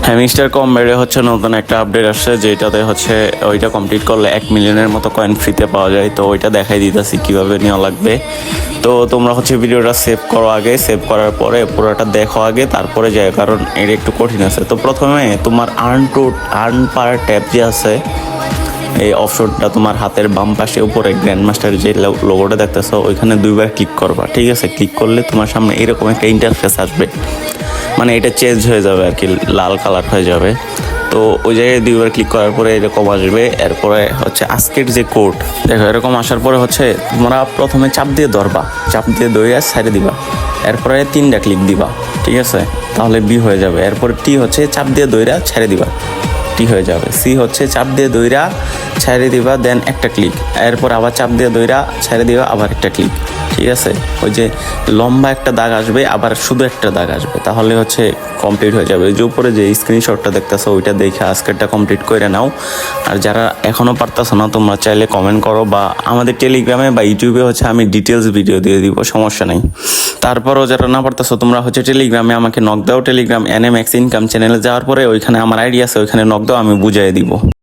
Hamster কম্বেটে হচ্ছে নতুন একটা আপডেট আসছে, যেটাতে হচ্ছে ওইটা কমপ্লিট করলে 1 মিলিয়নের মতো কয়েন ফ্রিতে পাওয়া যায়। তো ওইটা দেখাই দিতেছি কীভাবে নেওয়া লাগবে। তো তোমরা হচ্ছে ভিডিওটা সেভ করো আগে, সেভ করার পরে পুরোটা দেখো আগে, তারপরে যায়, কারণ এটা একটু কঠিন আছে। তো প্রথমে তোমার আর্ন পার ট্যাব যে আছে, এই অপশনটা তোমার হাতের বাম পাশে উপরে গ্র্যান্ড মাস্টার যে লোগোটা দেখতেছো ওইখানে 2বার ক্লিক করবা, ঠিক আছে? ক্লিক করলে তোমার সামনে এরকম একটা ইন্টারফেস আসবে, মানে এটা চেঞ্জ হয়ে যাবে আর কি, লাল কালার হয়ে যাবে। তো ওই জায়গায় 2বার ক্লিক করার পরে এরকম আসবে। এরপরে হচ্ছে আজকের যে কোড দেখো, এরকম আসার পরে হচ্ছে তোমরা প্রথমে চাপ দিয়ে ধরবা, চাপ দিয়ে দইয়া সাইডে দিবা, এরপরে 3টা ক্লিক দিবা, ঠিক আছে? তাহলে বি হয়ে যাবে। এরপরে টি হচ্ছে চাপ দিয়ে দইরা ছেড়ে দিবা, টি হয়ে যাবে। সি হচ্ছে চাপ দিয়ে দইরা ছেড়ে দিবা, দেন একটা ক্লিক, এরপর আবার চাপ দিয়ে দইরা ছেড়ে দিবা, আবার একটা ক্লিক, ঠিক আছে? ওই যে লম্বা একটা দাগ আসবে, আবার শুধু একটা দাগ আসবে, তাহলে হচ্ছে কমপ্লিট হয়ে যাবে। যে উপরে যে স্ক্রিনশটটা দেখতেছো ওইটা দেখে আজকেরটা কমপ্লিট করে নাও। আর যারা এখনও পারতেছো না, তোমরা চাইলে কমেন্ট করো, বা আমাদের টেলিগ্রামে বা ইউটিউবে হচ্ছে আমি ডিটেলস ভিডিও দিয়ে দিব, সমস্যা নেই। তারপরও যারা না পারতেছো তোমরা হচ্ছে টেলিগ্রামে আমাকে নক দাও, টেলিগ্রাম NMX ইনকাম চ্যানেলে যাওয়ার পরে ওইখানে আমার আইডি আছে, ওইখানে নক দাও, আমি বুঝিয়ে দিব।